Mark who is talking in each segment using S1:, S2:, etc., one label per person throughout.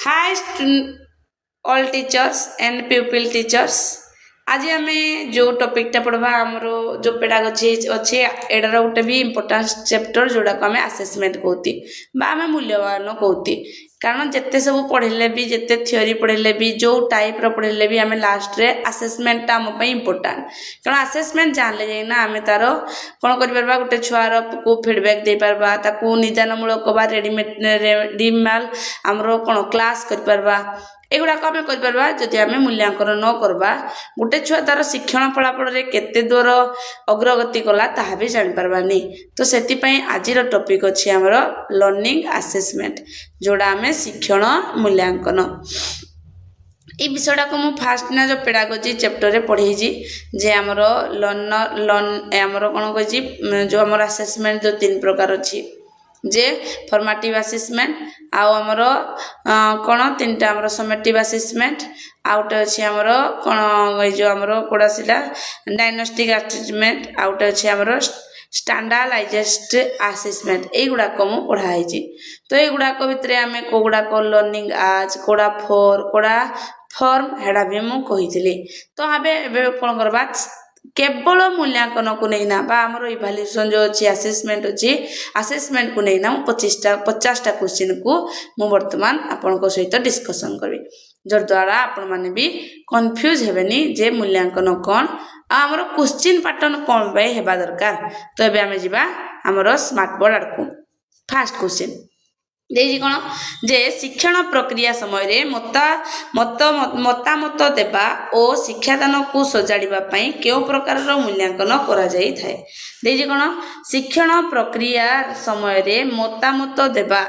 S1: Hi, all teachers and pupil teachers. आज आम जो टॉपिकटा पढ़वा आमर जो पेडागोजी अच्छे एडार गोटे भी इम्पोर्टाट चैप्टर जोड़ा को आम आसेसमेंट कहती आम मूल्यवान कहती कारण जिते सब पढ़े भी जिते थियोरी पढ़े भी जो टाइप पढ़े भी आम लास्ट रे आसेसमेंट आम इम्पोर्टाट कारण आसेसमेंट जानले जाइना आम तार कौन कर गोटे छुआर को फीडबैक दे पारबा ताकू निदानमूलक बा रेडिमाल आमर कौन क्लास कर एगुड़ाक आम कर आम मूल्यांकन न करवा गोटे छुआ तार शिक्षण फलाफल केते दूर अग्रगति कला ताहा भी जापारबानी तो से आज टॉपिक अच्छी आमर लर्निंग आसेसमेंट जोड़ा आम शिक्षण मूल्यांकन ये विषयटा को मुझे फास्ट ना जो पेडागोजी चैप्टर रे पढ़ी जे आमर आमर कौन कही जो आमर आसेसमेंट जो 3 प्रकार अच्छी जे फॉर्मेटिव असेसमेंट आउ आमर कौन 3टा आमर समेटिव असेसमेंट आउटे अच्छे आमर कौन जो आमर कोड़ा सिला डायग्नोस्टिक असेसमेंट आउटे अच्छे आमर स्टैंडर्डाइज्ड असेसमेंट एगुड़ाक मु पढ़ाई तो एगुड़ाक भितर आम कौगुड़ाक लर्निंग आज कोड़ा फोर कोड़ा फॉर्म हेड़ा भी मुझे कही तो आम कौन करवा केवल मूल्यांकन को नहींना आमर इभाल्युएसन जो अच्छी आसेसमेंट अच्छी आसेसमेंट को नहींना 50टा क्वेश्चन को मु वर्तमान आपण सहित डिस्कसन करी जद्वारा आपण माने भी कंफ्यूज हेबेनी जे मूल्यांकन कौन आमर क्वेश्चन पैटर्न कौन पे हेबा दरकार तो एबे आमे जिबा आमर स्मार्ट बोर्ड आडकू फर्स्ट क्वेश्चन देजी कौन जे शिक्षण प्रक्रिया समय मतामत देवा और शिक्षादान को सजाड़ा क्यों प्रकार मूल्यांकन करा जाई थाए देजी कौन शिक्षण प्रक्रिया समय मतामत देवा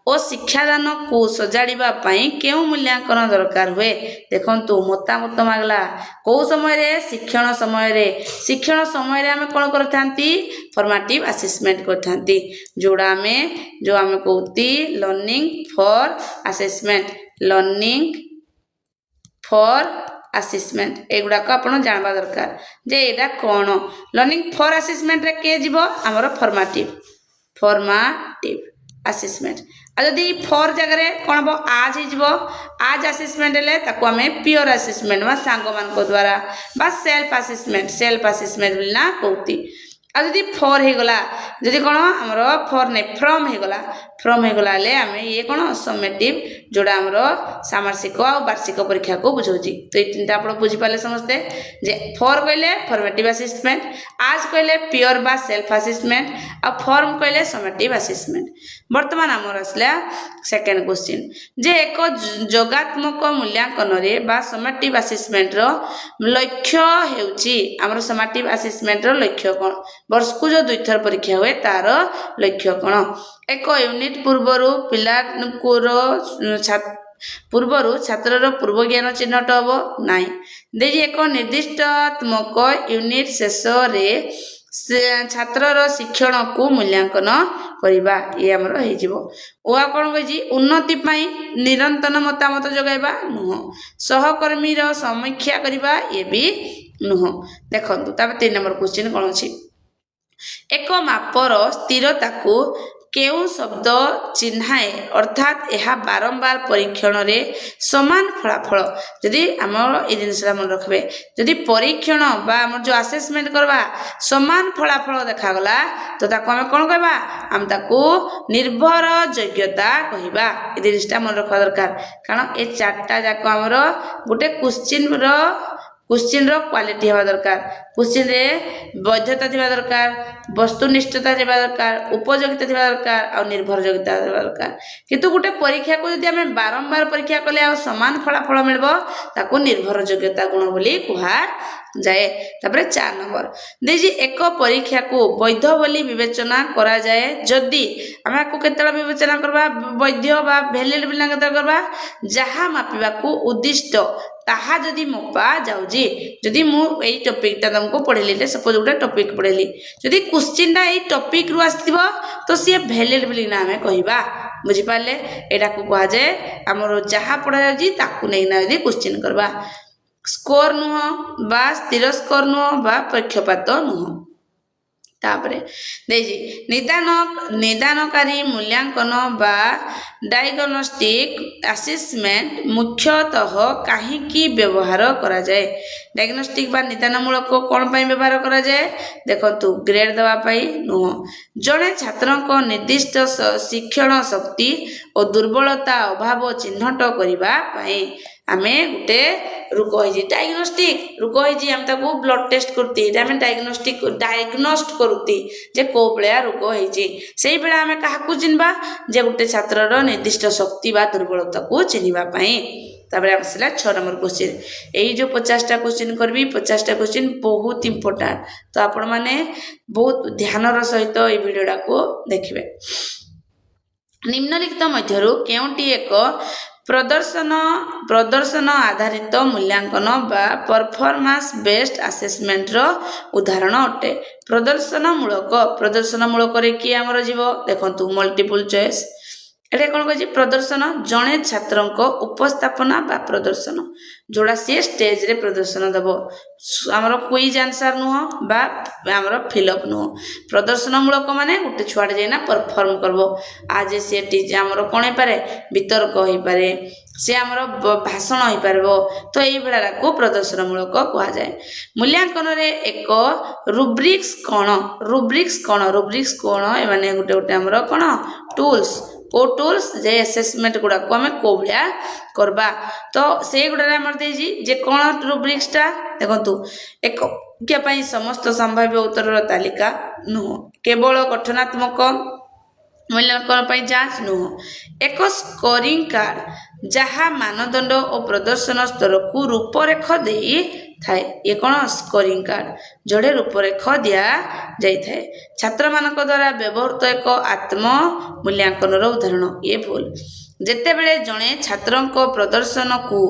S1: और शिक्षादान को सजाड़ा क्यों मूल्यांकन दरकार हुए देखंतु मतामत मागला कौ समय शिक्षण समय आम कौन करथांती फॉर्मेटिव असेसमेंट करथांती जोड़ा आम जो आम कहती लर्निंग फॉर असेसमेंट एगुड़ाक आप जानवा दरकार जे एटा कौन लर्निंग फॉर असेसमेंट रे के जीवो आमर फॉर्मेटिव असेसमेंट आदि फॉर जगह कौन हम आज असेसमेंट आम पियोर असेसमेंट सांग मान द्वारा सेल्फ असेसमेंट ना कहती आदि फॉर होगला जदि कौन आमर फॉर नहीं फ्रॉम होगला आम ये कौन समेटिव जोड़ा आमर सामासिक और वार्षिक परीक्षा को बुझाऊँ तो ये 3टा आप बुझीपारे समस्ते जे फॉर कहले फॉर्मेटिव असेसमेंट आज कहले पियोर बा सेल्फ असेसमेंट और फॉर्म कहले समेटिव असेसमेंट वर्तमान आमर आसला सेकेंड क्वेश्चन जे एक जोगात्मक मूल्यांकन रे बा समेटिव असेसमेंट रो लक्ष्य हेउची आमर समेटिव असेसमेंट रो लक्ष्य कौन वर्ष को जो 2 थर परीक्षा हुए तार लक्ष्य कौन एक यूनिट पूर्वर छात्र पूर्व ज्ञान चिन्हट हम ना देखिए एक निर्दिष्टात्मक यूनिट शेष छात्र शिक्षण को मूल्यांकन करवा ये आमर हो कौन कही उन्नति निरंतर मतामत जगैबा नुह सहकर्मी समीक्षा करवा ये भी नुह देखो 3 नंबर क्वेश्चन कौन अच्छी एक मापर स्थिरता को केउ शब्द चिन्हाए अर्थात यह बारंबार परीक्षण रे समान फलाफल जदि आमर ये जिनसा मन रखबे जदि परीक्षण बा आमर जो असेसमेंट करवा समान फलाफल देखागला तो ताको आम कौन कहबा आम ताको निर्भर योग्यता कहबा ये जिनसा मन रखा दरकार कारण ये 4टा जाक आमर गोटे क्वेश्चन रो क्वालिटी हवा दरकार क्वेश्चन रे वैधता थिबा दरकार वस्तुनिष्ठता थिबा दरकार उपयोगिता थिबा दरकार और निर्भर योग्यता थिबा दरकार किंतु गोटे परीक्षा को यदि आम बारंबार परीक्षा कले आ समान फलाफल मिलबो ताको निर्भर योग्यता गुण बोली कुहा जाए 4 नंबर देखिए एक परीक्षा को वैध बोली विवेचना करा जाए जदि आम आपको केतला विवेचना करबा वैध बा वैलिड बोली करबा जहाँ मापिबा को उद्दिष्ट ताहा जदि मपा जाउजी जदि मु एई टॉपिकटा तुमको पढ़ेली सपोज गोटे टॉपिक पढ़ेली जदि क्वेश्चनटा एई टॉपिक रु आस्थिबो तो सी वैलिड बोली ना आमे कहिबा बुझी पाले एटा को कहा जाए हमरो जहाँ पढ़ा जाउजी ताकू नै ना यदि क्वेश्चन करबा स्कोर नुह बा स्थिर स्कोर नुह बा पक्षपात नुह तापरे देजी निदानकारी मूल्यांकन बा डायग्नोस्टिक असेसमेंट मुख्यतः कहीं व्यवहार करा जाए डायग्नोस्टिक बा निदानमूलक कौन पाई व्यवहार करा जाए देखंतु ग्रेड दवा पाई नुह जड़े छात्र निर्दिष्ट शिक्षण शक्ति और दुर्बलता अभाव चिन्हट करने आमे गोटे रोग होइछि डायग्नोस्टिक रोग होइछि हम ताको ब्लड टेस्ट करती आमे डायग्नोस्ट करती जे को भलिया रोग होइछि सेही बेला आमे काहाकू चिन्हबा जे गोटे छात्रर निर्दिष्ट शक्ति बा दुर्बलता को चिन्हबा पई ताबरे आसला 6 नंबर क्वेश्चन एई जो 50टा क्वेश्चन करबी 50टा क्वेश्चन बहुत इंपोर्टेंट तो आपण माने बहुत ध्यानर सहित ए वीडियोटा को देखिबे निम्नलिखित मध्यरु केउंटी एक प्रदर्शन आधारित मूल्यांकन बा परफॉर्मेंस बेस्ड असेसमेंट रो उदाहरण अटे प्रदर्शन मूलक रे कि हमर जीव देखंतु मल्टीपल चॉइस एटे कोन कहछि प्रदर्शन जणे छात्रक उपस्थापना बा प्रदर्शन जोड़ा सी स्टेज रे प्रदर्शन दबो हमर क्विज आंसर नुह बा हमर फिलअप नुह प्रदर्शन मूलक माने गुटे छुआडे जाइना परफॉर्म करबो आज से टीचर हमर कोणे पारे वितर्क होई पारे से हमर भाषण होई पारबो तो एई बेला को प्रदर्शन मूलक कहा जाए मूल्यांकन रे एक रुब्रिक्स कोन ए माने गुटे गुटे हमर कोन टूल्स को टूल्स जे असेसमेंट गुडा को हमें को भलिया करबा तो से गुडा रे हमर देजी जे कोन रुब्रिक्स ता देखंतु एक के पई समस्त संभाव्य उत्तर तालिका नुह केवल गठनात्मक मूल्यांकन पई जांच नुह एक स्कोरिंग कार्ड जहा मानदंड और प्रदर्शन स्तर को रूपरेख देई थाए ये कौन स्कोरिंग कार्ड जोड़े रूपरेख दिया जाई थाए छात्र मानक द्वारा व्यवहृत एक आत्म मूल्यांकन उदाहरण ये भूल जेते बेले जणे छात्रंक प्रदर्शन को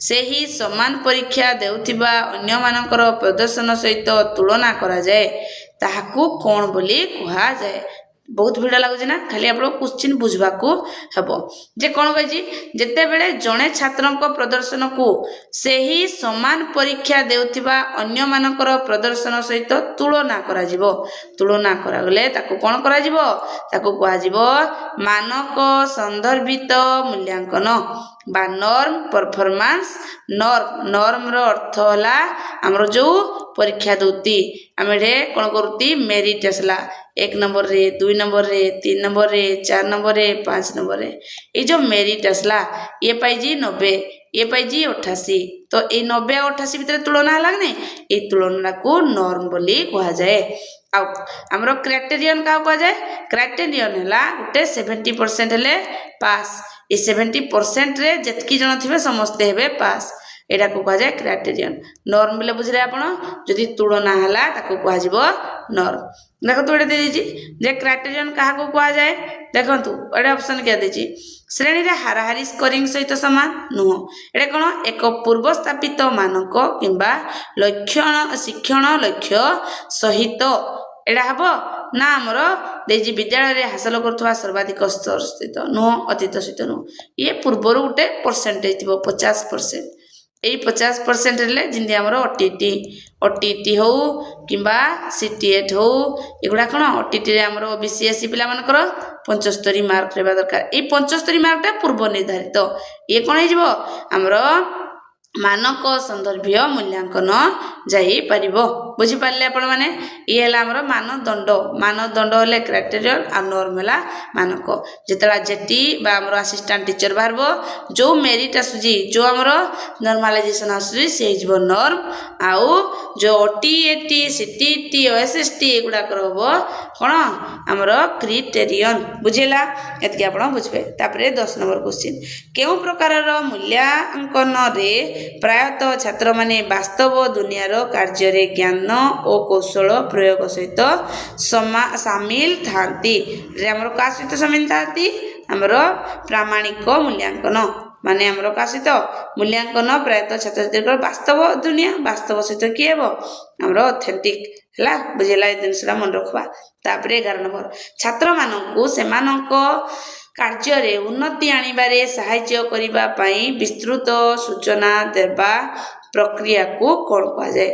S1: सेही समान परीक्षा देउथिबा अन्य मानकर प्रदर्शन सहित तुलना करा जाए ताहाकू कोन बोली कहा जाए बहुत भिड़ लगुच ना खाली आप क्वेश्चन बुझवा को हेबो जे कोन कहि जेते बेले जणे छात्रंक प्रदर्शन को सेही समान परीक्षा देउथिबा अन्य मानकर प्रदर्शन सहित तुलना करा गले ताको कोन करा जिवो ताको कहा जिवो मानक संदर्भित मूल्यांकन बा नॉर्म परफॉर्मेंस नॉर्म रो अर्थ होला हमरो जो परीक्षा दोती आमे रे कोन करूती मेरिट असला 1 नंबर रे 2 नंबर रे 3 नंबर रे 4 नंबर रे 5 नंबर रे ये जो मेरिट असला ये पाइजी 90 ये पाइजी 88 तो ये 90 और 88 भीतर तुलना लागने ये तुलना को नॉर्म बोली कहा जाए आ हमरो क्राइटेरियन का कहा जाए क्राइटेरियन हला उटे 70% हेले पास ये 70% रे जतकी जण थिबे समस्त हेबे पास एटा को कहा जाए क्राइटेरियन नॉर्म बोले बुझरे आपण जदी तुलना हला ताको कहा जिवो नॉर्म देखो तो एटा दे दीजी जे क्राइटेरियन कहा को कहा जाए देखंतु एटा ऑप्शन क्या देजी श्रेणी रे हाराहारी स्कोरिंग सहित समान नुह एटा कोन एक पूर्व स्थापित मानक किंबा लक्षण शिक्षण लक्ष्य सहित एटा हबो ना हमर देजी विद्यालय रे हासिल करथवा सर्वाधिक स्तर स्थित नुह अतीत सहित नुह ये पूर्वरु गुटे परसेंटेज थिबो 50% एई 50% हेले जिंदी हमर ओटीटी हो किंबा सीटीएट हो एगुडा कोन ओटीटी रे हमर बीसीएससी पिला मानकर 75 मार्क रेबा दरकार एई 75 मार्क टा पूर्व निर्धारित ये कोन हे जिवो हमर मानक संदर्भीय मूल्यांकन जाई परिबो बुझी पारले आपण माने ये हला हमर मानदंड होले क्राइटेरियन आ नॉर्म हला मानक जेतला जेटी बा हमर असिस्टेंट टीचर बारबो जो मेरिट आसुजी जो हमर नॉर्मलाइजेशन आसुजी से जिवो नॉर्म आउ जो ओटीएटी सीटीटी ओएसएसटी एगुडा करबो कोन हमर क्राइटेरियन बुझिला एतके आपण बुझबे तापरे 10 नंबर क्वेश्चन केउ प्रकारर मूल्यांकन रे प्रायतः छात्र माने वास्तव दुनिया रो कार्य रे ज्ञान और कौशल प्रयोग सहित सामिल थांती रे हमर का सहित सामिल थांती हमर प्रामाणिक मूल्यांकन माने हमर का सहित मूल्यांकन प्रायतः छात्र छात्री वास्तव दुनिया वास्तव सहित की हेबो हमर ऑथेंटिक हला बुझेला जिनसरा मन रखबा तापरे 11 नंबर छात्र मानकू सेमानक कार्य रे उन्नति आनिबारे सहाय्य करिबा पई विस्तृत सूचना देबा प्रक्रिया को कौन कह जाए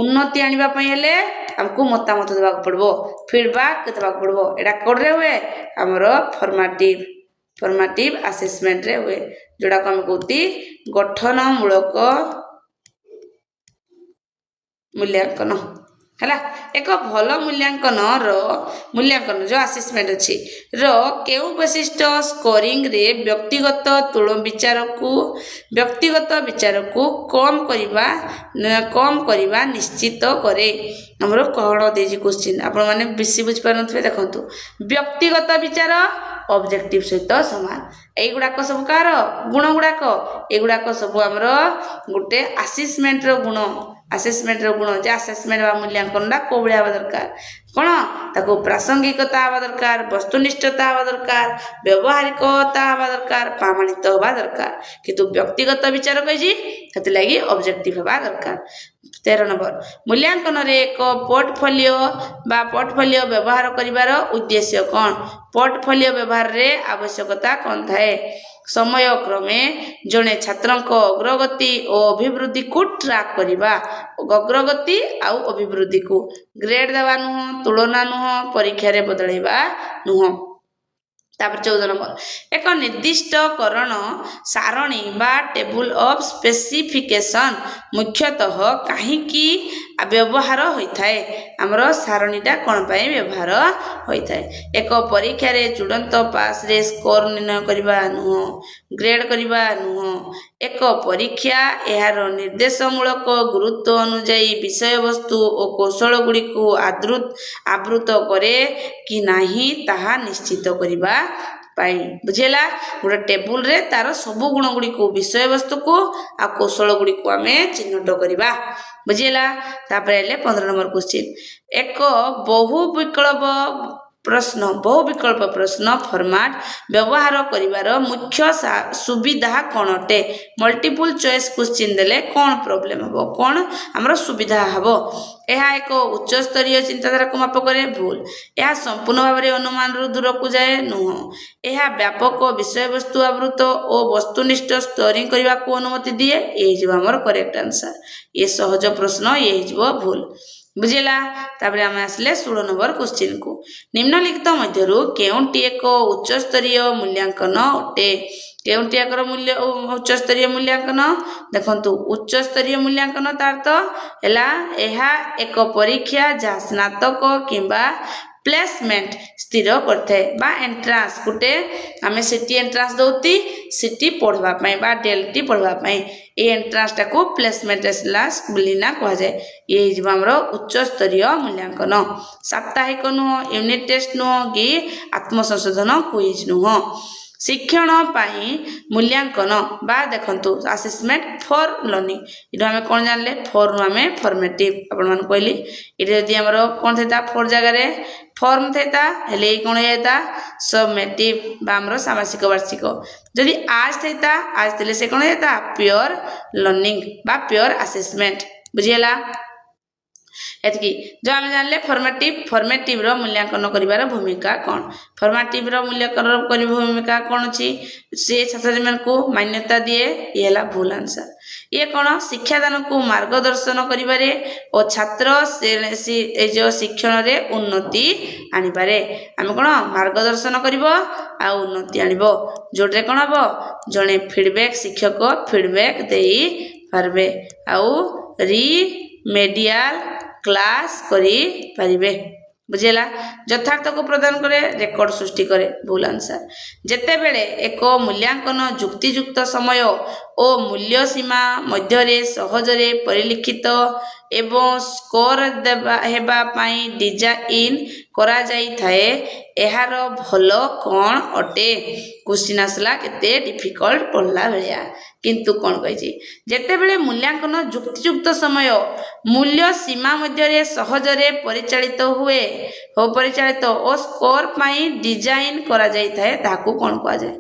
S1: उन्नति आनिबा पई हेले हमको मतामत देबाक पड़बो फीडबैक देबाक पड़बो एटा कोड रे हुए हमरो फॉर्मेटिव असेसमेंट रे हुए जोड़ा को हम कहती गठनमूलक मूल्यांकन है एक भल मूल्यांकन जो असेसमेंट अच्छी केउ वैशिष्ट स्कोरिंग रे व्यक्तिगत विचार को कम करवा निश्चित करे हमरो कौन दे क्वेश्चन आपण माने बेसी बुझ पार नथबे देखंतु व्यक्तिगत विचार ऑब्जेक्टिव सहित समान एगुड़ाक सब कार गुण गुड़ाक एगुड़ाक सब आमर गोटे असेसमेंट रो गुण जे असेसमेंट बा मूल्यांकन को भाया हवा दरकार कौन ताको प्रासंगिकता हवा दरकार वस्तुनिष्ठता हवा दरकार व्यवहारिकता हवा दरकार प्रामाणिक हवा दरकार किंतु व्यक्तिगत विचार कही से लगी ऑब्जेक्टिव हवा दरकार 13 नंबर मूल्यांकन रे एक पोर्टफोलियो व्यवहार करिवार उद्देश्य कौन पोर्टफोलियो व्यवहार रे आवश्यकता कौन थाए समय क्रमे जड़े छात्र अग्रगति और अभिवृद्धि को ट्रैक करवा अग्रगति आउ अभिवृद्धि को ग्रेड देवा नुह तुलना नुह परीक्षा रे बदलैबा नुह 14 नंबर एक निर्दिष्टकरण सारणी बा टेबल ऑफ स्पेसिफिकेशन मुख्यतः कहीं व्यवहार होता है आमर सारणीटा कौन पाई व्यवहार होता है एक परीक्षा रे चूड़ांत पास रे स्कोर निर्णय करवा नुह ग्रेड करवा नुह एक परीक्षा यार निर्देशमूलक गुरुत्व अनुजाई विषय वस्तु और कौशल गुड़ी को आवृत करे कि नहीं ताहा निश्चित करवा पाई बुझेला गोटे टेबुल रे तार सब गुण गुड़ी को विषय वस्तु को आ कौशल गुड़ी को आमे चिन्हट करवा बुझेला 15 नंबर क्वेश्चन एक बहु विकल्प प्रश्न फॉर्मेट व्यवहार करिवार मुख्य सुविधा कौन अटे मल्टीपल चॉइस क्वेश्चन देले कौन प्रॉब्लम हबो कौन हमरो सुविधा हबो यह एक उच्च स्तरीय चिंताधारा को माप करे भूल यह संपूर्ण भाव में अनुमान रु दूर को जाए नुह यह व्यापक विषय वस्तु आवृत और वस्तुनिष्ठ स्तरीय करने को अनुमति दिए ये हमर करेक्ट आंसर ये सहज प्रश्न ये भूल बुझेला तापर आम आसले 16 नंबर क्वेश्चन को निम्नलिखित मध्यरु केउंटी एक उच्च स्तरीय मूल्यांकन अटे केउंटी एकर मूल्य उच्च स्तरीय मूल्यांकन देखंतु उच्च स्तरीय मूल्यांकन तार तो हैला एहा एक परीक्षा जा स्नातक किंबा प्लेसमेंट स्थिर करते बा एंट्रांस गोटे आम सीटी एंट्रांस दौती सीटी पढ़वा बा डेलटी पढ़वा ये एंट्रांस टा को प्लेसमेंट बुलिना कह जाए ये हमर उच्च स्तरीय मूल्यांकन साप्ताहिक नुह यूनिट टेस्ट नुह कि आत्मसंशोधन क्विज नुह शिक्षण पाई मूल्यांकन बा देखंतु असेसमेंट फॉर लर्निंग इधर हमें कौन जानले फॉर नु हमें फॉर्मेटिव आपण मान कहली इधर यदि हमरो कौन थेता फॉर जगह रे फॉर्म थेता हेले कौन हेता सबमेटिव बा हमरो सामासिक वार्षिक यदि आज थेता आज थेले से कौन हेता प्योर लर्निंग बा प्योर असेसमेंट बुझियला एतकी जो आम जानले फॉर्मेटिव रो मूल्यांकन करिवार भूमिका कौन फॉर्मेटिव रो मूल्यांकन करी भूमिका कौन अछि से छात्र मन को मान्यता दिए ये हला भूल आंसर ये कौन शिक्षादान को मार्गदर्शन करिवारे और छात्र से जो शिक्षण रे उन्नति आनिबारे आम कौन मार्गदर्शन करिवो आ उन्नति आनिबो जोडरे कौन हबो जणे फीडबैक शिक्षक फीडबैक देई पारबे आउ रिमेडियल क्लास करी पारिबे बुझेला यथार्थ को प्रदान करे रेकर्ड सृष्टि करे भूल आंसर जेते बेले एक मूल्यांकन जुक्तियुक्त समय और मूल्य सीमा मध्य रे सहज रे परिलिखित एवं स्कोर हेबा पाई डिजाइन करा जाई थाए एहार भल कौन अटे क्वेश्चन आसला केते डिफिकल्ट पढ़ला बेलिया किंतु कौन कही जेते बेले मूल्यांकन जुक्तियुक्त समय मूल्य सीमा मध्य रे सहज रे परिचालित हुए हो परिचालित और स्कोर पाई डिजाइन करा जाई थाए ताकू कौन कहा जाए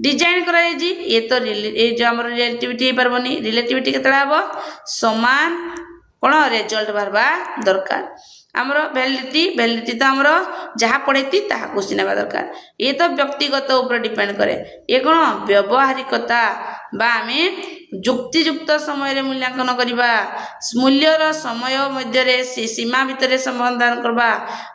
S1: डिजाइन करा जाई जी ये तो ये जो हमर रिलेटिविटी परबनी रिलेटिविटी केतला हबो समान कौन रिजल्ट बारबा दरकार आमर वैलिडिटी तो आमर जहाँ पढ़ेती ताहा क्वेश्चन आवा दरकार ये तो व्यक्तिगत ऊपर डिपेंड करे ये कौन व्यवहारिकता बा आमे ଯୁକ୍ତିଯୁକ୍ତ ସମୟରେ ମୂଲ୍ୟାଙ୍କନ କରିବା, ମୂଲ୍ୟର ସମୟ ମଧ୍ୟରେ ସୀମା ଭିତରେ ସମାଧାନ କରିବା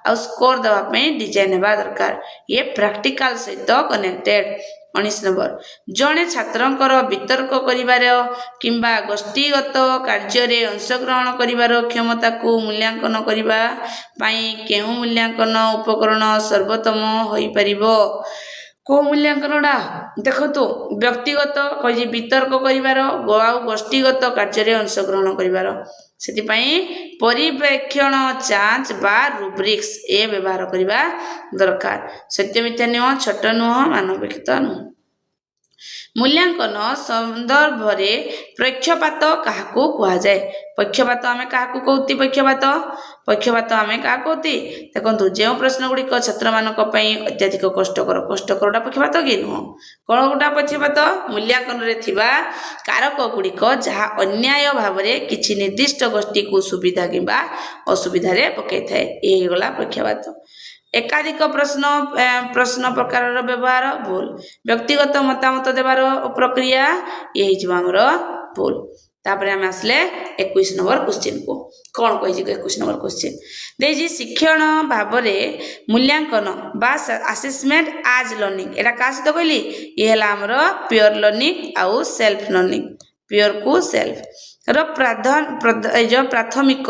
S1: ଆଉ ସ୍କୋର ଦେବା ପାଇଁ ଡିଜାଇନ୍ ହେବା ଦରକାର। ଇଏ ପ୍ରାକ୍ଟିକାଲ ସହିତ କନେକ୍ଟେଡ୍। 19 ନମ୍ବର, ଜଣେ ଛାତ୍ରଙ୍କର ବିତର୍କ କରିବାର କିମ୍ବା ଗୋଷ୍ଠୀଗତ କାର୍ଯ୍ୟରେ ଅଂଶଗ୍ରହଣ କରିବାର କ୍ଷମତାକୁ ମୂଲ୍ୟାଙ୍କନ କରିବା ପାଇଁ କେଉଁ ମୂଲ୍ୟାଙ୍କନ ଉପକରଣ ସର୍ବୋତ୍ତମ ହୋଇପାରିବ? କେଉଁ ମୂଲ୍ୟାଙ୍କନଟା ଦେଖନ୍ତୁ, ବ୍ୟକ୍ତିଗତ କହିଛି ବିତର୍କ କରିବାର ଆଉ ଗୋଷ୍ଠୀଗତ କାର୍ଯ୍ୟରେ ଅଂଶଗ୍ରହଣ କରିବାର, ସେଥିପାଇଁ ପରିବେକ୍ଷଣ ଯାଞ୍ଚ ବା ରୁବ୍ରିକ୍ସ ଏ ବ୍ୟବହାର କରିବା ଦରକାର। ସତ୍ୟ ମିଥ୍ୟା ନୁହଁ, ଛୋଟ ନୁହଁ, ମାନବିକତା ନୁହଁ। ମୂଲ୍ୟାଙ୍କନ ସନ୍ଦର୍ଭରେ ପକ୍ଷପାତ କାହାକୁ କୁହାଯାଏ? ପକ୍ଷପାତ ଆମେ କାହାକୁ କହୁତି? ପକ୍ଷପାତ ଆମେ କାହାକୁ କହୁତି? ଦେଖନ୍ତୁ, ଯେଉଁ ପ୍ରଶ୍ନ ଗୁଡ଼ିକ ଛାତ୍ରମାନଙ୍କ ପାଇଁ ଅତ୍ୟଧିକ କଷ୍ଟକରଟା ପକ୍ଷପାତ କି ନୁହଁ? କ'ଣ ଗୋଟା ପକ୍ଷପାତ? ମୂଲ୍ୟାଙ୍କନରେ ଥିବା କାରକ ଗୁଡ଼ିକ ଯାହା ଅନ୍ୟାୟ ଭାବରେ କିଛି ନିର୍ଦ୍ଦିଷ୍ଟ ଗୋଷ୍ଠୀକୁ ସୁବିଧା କିମ୍ବା ଅସୁବିଧାରେ ପକାଇଥାଏ, ଏ ହେଇଗଲା ପକ୍ଷପାତ। ଏକାଧିକ ପ୍ରଶ୍ନ ପ୍ରକାରର ବ୍ୟବହାର ଭୁଲ। ବ୍ୟକ୍ତିଗତ ମତାମତ ଦେବାର ପ୍ରକ୍ରିୟା ଇଏ ହେଇଯିବ ଆମର ଭୁଲ। ତାପରେ ଆମେ ଆସିଲେ 21 ନମ୍ବର କ୍ୱେଶ୍ଚିନ୍କୁ। କ'ଣ କହିଛି 21 ନମ୍ବର କ୍ୱେଶ୍ଚିନ୍ ଦେଇଛି? ଶିକ୍ଷଣ ଭାବରେ ମୂଲ୍ୟାଙ୍କନ ବା ଆସେସମେଣ୍ଟ ଆଜ୍ ଲର୍ଣ୍ଣିଂ, ଏଇଟା କାହା ସହିତ କହିଲି? ଇଏ ହେଲା ଆମର ପିଓର ଲର୍ଣ୍ଣିଂ ଆଉ ସେଲ୍ଫ ଲର୍ଣ୍ଣିଂ। ପିଓରକୁ ସେଲ୍ଫ ର ପ୍ରାଥମିକ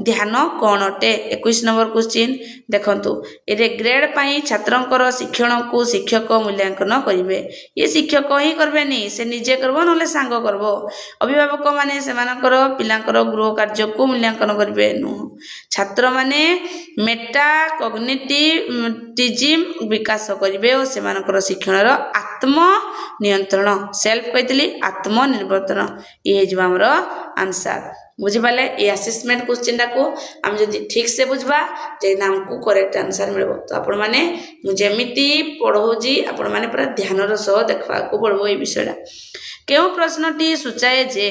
S1: ଧ୍ୟାନ କ'ଣ ଅଟେ? 21 ନମ୍ବର କ୍ୱେଶ୍ଚିନ୍ ଦେଖନ୍ତୁ, ଏରେ ଗ୍ରେଡ୍ ପାଇଁ ଛାତ୍ରଙ୍କର ଶିକ୍ଷଣକୁ ଶିକ୍ଷକ ମୂଲ୍ୟାଙ୍କନ କରିବେ। ଇଏ ଶିକ୍ଷକ ହିଁ କରିବେନି, ସେ ନିଜେ କରିବ ନହେଲେ ସାଙ୍ଗ କରିବ। ଅଭିଭାବକମାନେ ସେମାନଙ୍କର ପିଲାଙ୍କର ଗୃହ କାର୍ଯ୍ୟକୁ ମୂଲ୍ୟାଙ୍କନ କରିବେ ନୁହଁ। ଛାତ୍ରମାନେ ମେଟା କଗ୍ନିଟିଭିଜିମ୍ ବିକାଶ କରିବେ ଓ ସେମାନଙ୍କର ଶିକ୍ଷଣର ଆତ୍ମ ନିୟନ୍ତ୍ରଣ, ସେଲ୍ଫ କହିଥିଲି, ଆତ୍ମନିର୍ଭରତା, ଇଏ ହେଇଯିବ ଆମର ଆନ୍ସାର। ବୁଝିପାରିଲେ? এই আসেসমেন্ট কোশ্চেনটাକୁ ଆମେ ଯଦି ଠିକ୍ ସେ ବୁଝିବା ଯେନା ଆମକୁ କରେକ୍ଟ ଆନ୍ସର ମିଳିବ। ତ ଆପଣମାନେ ମୁଁ ଯେମିତି ପଢ଼ଉଛି ଆପଣମାନେ ପୁରା ଧ୍ୟାନର ସହ ଦେଖିବାକୁ ପଡ଼ିବ এই ବିଷୟଟା। କେଉଁ ପ୍ରଶ୍ନଟି ସୂଚାଏ ଯେ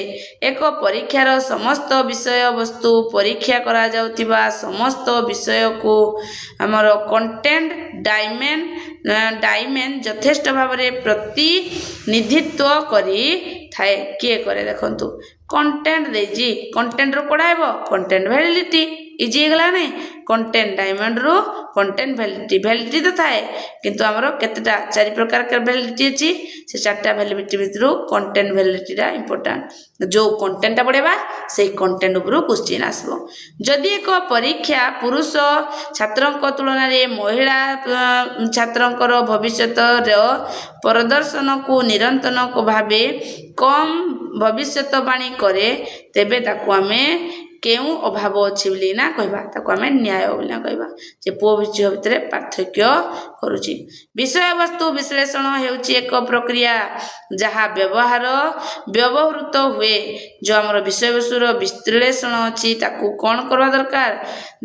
S1: ଏକ ପରୀକ୍ଷାର ସମସ୍ତ ବିଷୟବସ୍ତୁ ପରୀକ୍ଷା କରାଯାଉଥିବା ସମସ୍ତ ବିଷୟକୁ ଆମର କଣ୍ଟେଣ୍ଟ ଡାଇମେନ୍ ଯଥେଷ୍ଟ ଭାବରେ ପ୍ରତିନିଧିତ୍ୱ କରିଥାଏ? କିଏ କରେ? ଦେଖନ୍ତୁ, କଣ୍ଟେଣ୍ଟ ଦେଇଛି, କଣ୍ଟେଣ୍ଟରୁ କୋଡ଼ା ହେବ କଣ୍ଟେଣ୍ଟ ଭ୍ୟାଲିଡିଟି, ଇଜି ହେଇଗଲା ନାଇଁ? କଣ୍ଟେଣ୍ଟ ଡାଇମେଣ୍ଡରୁ କଣ୍ଟେଣ୍ଟ ଭ୍ୟାଲିଡିଟି ତ ଥାଏ, କିନ୍ତୁ ଆମର କେତେଟା 4 ପ୍ରକାର ଭ୍ୟାଲିଡିଟି ଅଛି। ସେ 4ଟା ଭ୍ୟାଲିଡିଟି ଭିତରୁ କଣ୍ଟେଣ୍ଟ ଭ୍ୟାଲିଡିଟିଟା ଇମ୍ପୋର୍ଟାଣ୍ଟ। ଯେଉଁ କଣ୍ଟେଣ୍ଟଟା ପଢ଼େଇବା ସେଇ କଣ୍ଟେଣ୍ଟ ଉପରୁ କ୍ୱେଶ୍ଚିନ୍ ଆସିବ। ଯଦି ଏକ ପରୀକ୍ଷା ପୁରୁଷ ଛାତ୍ରଙ୍କ ତୁଳନାରେ ମହିଳା ଛାତ୍ରଙ୍କର ଭବିଷ୍ୟତର ପ୍ରଦର୍ଶନକୁ ନିରନ୍ତର ଭାବେ କମ୍ ଭବିଷ୍ୟତବାଣୀ କରେ, ତେବେ ତାକୁ ଆମେ କେଉଁ ଅଭାବ ଅଛି ବୋଲି ନା କହିବା? ତାକୁ ଆମେ ନ୍ୟାୟ ବୋଲି ନା କହିବା, ଯେ ପୁଅ ଝିଅ ଭିତରେ ପାର୍ଥକ୍ୟ କରୁଛି। ବିଷୟବସ୍ତୁ ବିଶ୍ଳେଷଣ ହେଉଛି ଏକ ପ୍ରକ୍ରିୟା ଯାହା ବ୍ୟବହୃତ ହୁଏ। ଯେଉଁ ଆମର ବିଷୟବସ୍ତୁର ବିଶ୍ଳେଷଣ ଅଛି ତାକୁ କ'ଣ କରିବା ଦରକାର?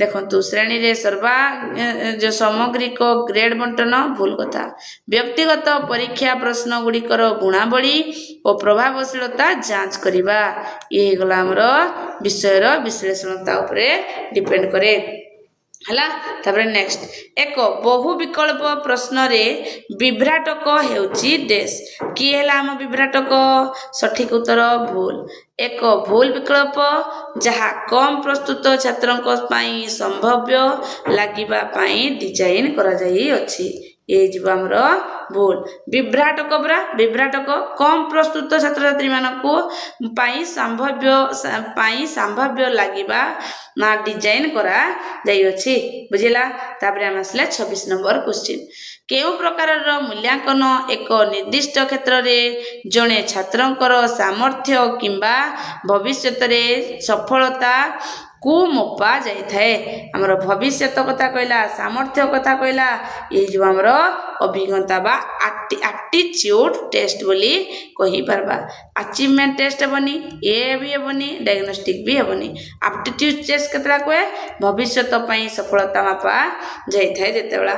S1: ଦେଖନ୍ତୁ, ଶ୍ରେଣୀରେ ସାମଗ୍ରିକ ଗ୍ରେଡ୍ ବଣ୍ଟନ ଭୁଲ କଥା। ବ୍ୟକ୍ତିଗତ ପରୀକ୍ଷା ପ୍ରଶ୍ନ ଗୁଡ଼ିକର ଗୁଣାବଳୀ ଓ ପ୍ରଭାବଶୀଳତା ଯାଞ୍ଚ କରିବା, ଇଏ ହେଇଗଲା ଆମର ବିଷୟର ବିଶ୍ଳେଷଣତା ଉପରେ ଡିପେଣ୍ଡ କରେ। ହେଲା। ତାପରେ ନେକ୍ସଟ, ଏକ ବହୁ ବିକଳ୍ପ ପ୍ରଶ୍ନରେ ବିଭ୍ରାଟକ ହେଉଛି ଡେସ୍। କିଏ ହେଲା ଆମ ବିଭ୍ରାଟକ? ସଠିକ ଉତ୍ତର ଭୁଲ। ଏକ ଭୁଲ ବିକଳ୍ପ ଯାହା କମ୍ ପ୍ରସ୍ତୁତ ଛାତ୍ରଙ୍କ ପାଇଁ ସମ୍ଭାବ୍ୟ ଲାଗିବା ପାଇଁ ଡିଜାଇନ୍ କରାଯାଇଅଛି, ଏ ଯିବ ଆମର ଭୁଲ। ବିଭ୍ରାଟକ କମ୍ ପ୍ରସ୍ତୁତ ଛାତ୍ରଛାତ୍ରୀମାନଙ୍କୁ ପାଇଁ ସମ୍ଭାବ୍ୟ ଲାଗିବା ଡିଜାଇନ୍ କରାଯାଇଅଛି। ବୁଝିଲା? ତାପରେ ଆମେ ଆସିଲେ 26 ନମ୍ବର କ୍ୱେଶ୍ଚିନ୍। କେଉଁ ପ୍ରକାରର ମୂଲ୍ୟାଙ୍କନ ଏକ ନିର୍ଦ୍ଦିଷ୍ଟ କ୍ଷେତ୍ରରେ ଜଣେ ଛାତ୍ରଙ୍କର ସାମର୍ଥ୍ୟ କିମ୍ବା ଭବିଷ୍ୟତରେ ସଫଳତା କୁ ମପା ଯାଇଥାଏ? ଆମର ଭବିଷ୍ୟତ କଥା କହିଲା, ସାମର୍ଥ୍ୟ କଥା କହିଲା, ଏ ଯେଉଁ ଆମର ଅଭିଜ୍ଞତା ବା ଆପ୍ଟିଚ୍ୟୁଡ୍ ଟେଷ୍ଟ ବୋଲି କହିପାରିବା। ଆଚିଭମେଣ୍ଟ ଟେଷ୍ଟ ହେବନି, ଏ ବି ହେବନି, ଡାୟଗ୍ନୋଷ୍ଟିକ୍ ବି ହେବନି। ଆପ୍ଟିଚ୍ୟୁଡ୍ ଟେଷ୍ଟ କେତେଟା କୁହେ? ଭବିଷ୍ୟତ ପାଇଁ ସଫଳତା ମାପା ଯାଇଥାଏ ଯେତେବେଳେ।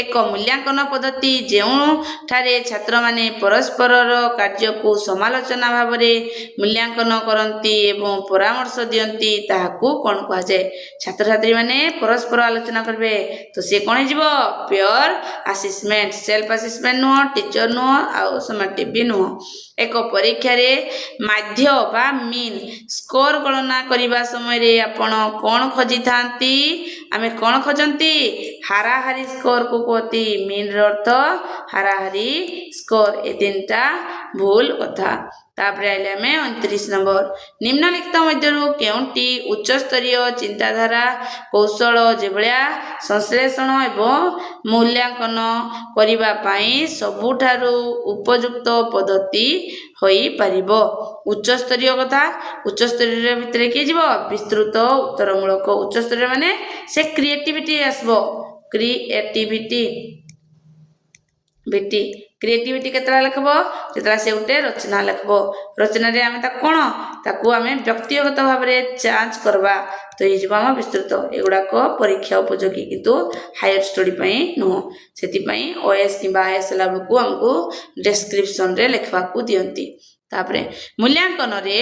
S1: ଏକ ମୂଲ୍ୟାଙ୍କନ ପଦ୍ଧତି ଯେଉଁଠାରେ ଛାତ୍ରମାନେ ପରସ୍ପରର କାର୍ଯ୍ୟକୁ ସମାଲୋଚନା ଭାବରେ ମୂଲ୍ୟାଙ୍କନ କରନ୍ତି ଏବଂ ପରାମର୍ଶ ଦିଅନ୍ତି, ତାହାକୁ କ'ଣ କୁହାଯାଏ? ଛାତ୍ରଛାତ୍ରୀମାନେ ପରସ୍ପର ଆଲୋଚନା କରିବେ, ତ ସିଏ କ'ଣ ହେଇଯିବ? ପିଓର ଆସିସମେଣ୍ଟ। ସେଲ୍ଫ ଆସିସମେଣ୍ଟ ନୁହଁ, ଟିଚର ନୁହଁ, ଆଉ ସମାଟିଭ ବି ନୁହଁ। एक परीक्षा रे माध्य बा मीन स्कोर गणना करने समय आपण कौन खोजी थांती आमे कौन खोजती हाराहारी स्कोर को कहती मीन अर्थ हाराहारी स्कोर ए तीनटा भूल कथा तापर आइले आमे 29 नंबर निम्नलिखित मध्यरु केउंटी उच्च स्तरीय चिंताधारा कौशल जेभलिया संश्लेषण एवं मूल्यांकन करिबा पई सबुठारु उपयुक्त पद्धति होई परिबो उच्च स्तरीय कथा उच्च स्तरीय भितरे के जीवो विस्तृत उत्तरमूलक उच्च स्तरीय माने से क्रिएटिविटी आसबो क्रिएटिविटी केतला लिखबो जेतला से उठे रचना लिखबो रचना रे आमे ता कोन ताकू आमे व्यक्तिगत भाव रे जांच करबा तो ये जीवा हम विस्तृत एगुडा को परीक्षा उपयोगी किंतु हायर स्टडी पई नो सेति पई ओएस किबा आईएस लेवल को हमको डिस्क्रिप्शन रे लिखवा को दियंती तापरे मूल्यांकन रे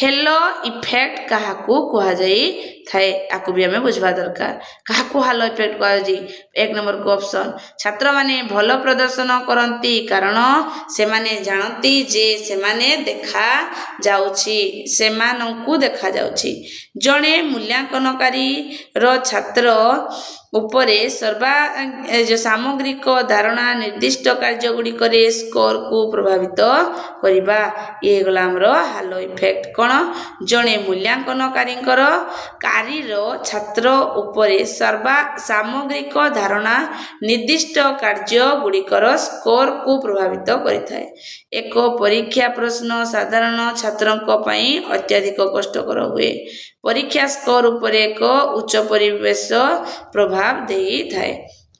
S1: हेलो इफेक्ट काहाकू कुहा जाई थाए आकु भी हमें बुझवा दरकार काहाकू हेलो इफेक्ट कुहा जाई एक नंबर को ऑप्शन छात्र माने भलो प्रदर्शन करंती कारण से माने जानती जे से माने देखा जाउची से मानंकू देखा जाउची जणे मूल्यांकनकारी रो छात्र उपरे सर्वा जो सामग्रिक धारणा निर्दिष्ट कार्य गुडी करे स्कोर को प्रभावित करिबा ये गला हमरो हालो इफेक्ट कोन जणे मूल्यांकनकारी रो छात्र उपरे सर्वा सामग्रिक धारणा निर्दिष्ट कार्य गुडी कर स्कोर को प्रभावित करिथाय एक परीक्षा प्रश्न साधारण छात्रक पई अत्यधिक कष्टकर हुए परीक्षा स्कोर उपरे एक उच्च परिवेश प्रभाव देई थाए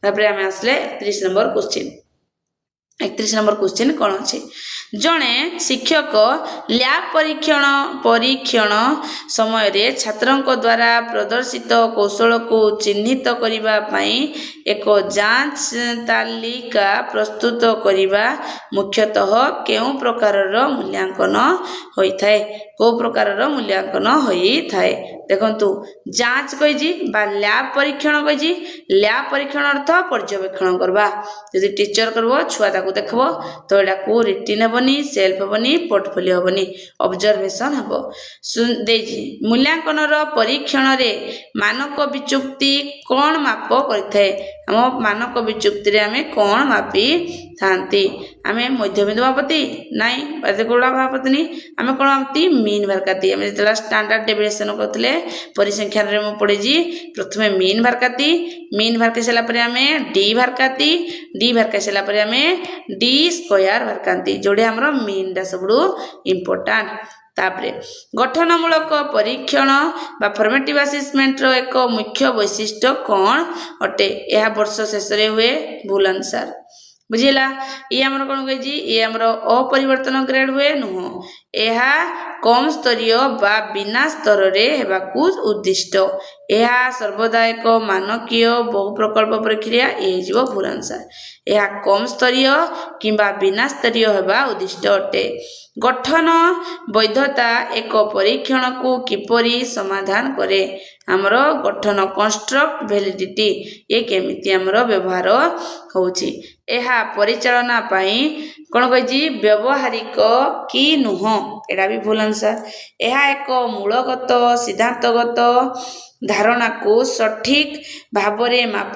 S1: तापरे हमें आसले 31 नंबर क्वेश्चन कौन अच्छे जड़े शिक्षक लैब परीक्षण समय रे छात्रों द्वारा प्रदर्शित कौशल को चिन्हित करने एक जांच तालिका प्रस्तुत करने मुख्यतः केउ प्रकार मूल्यांकन होता है को प्रकार मूल्यांकन होता है देखंतु जांच कही लैब परीक्षण कही लैब परीक्षण अर्थ पर्यवेक्षण करवा यदि टीचर करबो छुआ ताकू देखबो तो एटा को रिटिन हेबनी सेल्फ हेबनी पोर्टफोलियो हेबनी ऑब्जर्वेशन हेबो देजी मूल्यांकन रो परीक्षण रे मानक विचुक्ति कोन माप करथाय हम मानक विचुक्ति रे हमें कोन मापी थांती आमे मध्यबिंदु मापती नाही पार्थिकोला मापतनी आमे कोन मापती मीन भरकाती आमे जेतला स्टैंडर्ड डेविएशन करथले परिसंख्यान रे म पढी जी प्रथमे मीन भरके सला परे आमे डी भरका सला परे आमे डी स्क्वायर भरकांती जोडे हमरो मीन डा सबडू इंपोर्टेंट तापरे गठनमूलक परीक्षण बा फॉर्मेटिव असेसमेंट रो एक मुख्य वैशिष्ट्य कोन अटे यह वर्ष शेष रे हुए भूल आंसर बुझिला ये हमर कोन कहि जी ये हमर अपरिवर्तन ग्रेड हुए नुह एहा कम स्तरीय बा बिना स्तर रे हेबाकू उद्दिष्ट एहा सर्वदा एक मानकीय बहु प्रकल्प प्रक्रिया ए जीव भूल आंसर एहा कम स्तरीय किंबा बिना स्तरीय हेबा उद्दिष्ट अटे गठन वैधता एक परीक्षण को किपरि समाधान करे हमरो गठन कंस्ट्रक्ट वैलिडिटी ये केमिति हमरो व्यवहार होउची एहा परिचालना पाई कोन कहि व्यवहारिक की नुह एडा भी भूल आंसर एहा एक मूलगत सिद्धांतगत धारणा को सठिक भावरे माप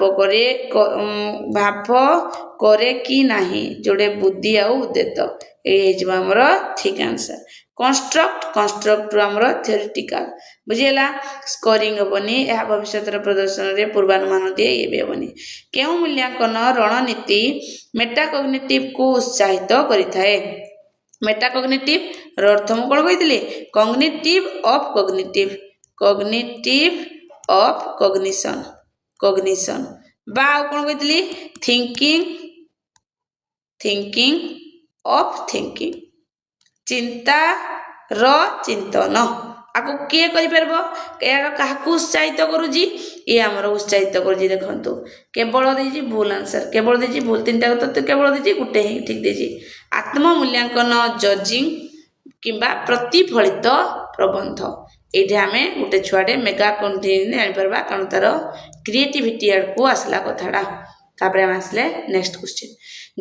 S1: करे कि नाही जोड़े बुद्धि आ उद्देत ये हमर ठीक आंसर कंस्ट्रक्ट हमर थ्योरेटिकल बुझिला स्कोरिंग हेबनी यह भविष्य प्रदर्शन रे पूर्वानुमान दिए ये भी हेबनी केउ मूल्यांकन रणनीति मेटाकोग्निटिव को उत्साहित करिथाए मेटाकोग्निटिव अर्थ मु कोन कहितली कॉग्निटिव ऑफ कॉग्निशन बा कोन कहितली थिंकिंग ऑफ थिंकिंग चिंता रो चिंतन आको किए करि परबो यार काहाकू उत्साहित करूजी ये हमर उत्साहित करूजी देखंतु केवल देजी भूल आंसर केवल देजी भूल तीनटा तो केवल देजी गुटे ही ठीक देजी आत्म मूल्यांकन जजिंग किंबा प्रतिफलित प्रबंध एठी हमें गुटे छुआडे मेगा कंटिन्यू जानि परबा कारण तार क्रिएटिविटी को आसला कथाडा तापरे हम आसले नेक्स्ट क्वेश्चन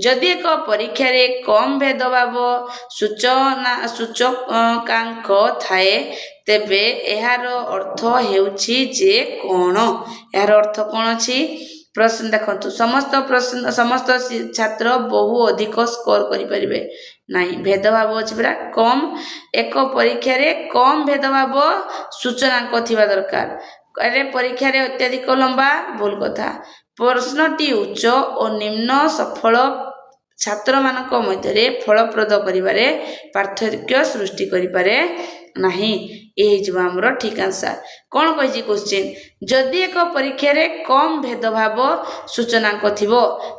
S1: ଯଦି ଏକ ପରୀକ୍ଷାରେ କମ୍ ଭେଦଭାବ ସୂଚକାଙ୍କ ଥାଏ ତେବେ ଏହାର ଅର୍ଥ ହେଉଛି ଯେ କ'ଣ? ଏହାର ଅର୍ଥ କ'ଣ ଅଛି? ପ୍ରଶ୍ନ ଦେଖନ୍ତୁ, ସମସ୍ତ ଛାତ୍ର ବହୁ ଅଧିକ ସ୍କୋର କରିପାରିବେ ନାହିଁ। ଭେଦଭାବ ଅଛି ପୁରା କମ୍। ଏକ ପରୀକ୍ଷାରେ କମ୍ ଭେଦଭାବ ସୂଚନାଙ୍କ ଥିବା ଦରକାର। ପରୀକ୍ଷାରେ ଅତ୍ୟଧିକ ଲମ୍ବା, ଭୁଲ କଥା। ପ୍ରଶ୍ନଟି ଉଚ୍ଚ ଓ ନିମ୍ନ ସଫଳ ଛାତ୍ରମାନଙ୍କ ମଧ୍ୟରେ ଫଳପ୍ରଦ କରିବାରେ ପାର୍ଥକ୍ୟ ସୃଷ୍ଟି କରିପାରେ ନାହିଁ। ଏ ହେଇଯିବ ଆମର ଠିକ୍ ଆନ୍ସର। କ'ଣ କହିଛି କ୍ୱେଶ୍ଚିନ୍? ଯଦି ଏକ ପରୀକ୍ଷାରେ କମ୍ ଭେଦଭାବ ସୂଚନାଙ୍କ ଥିବ,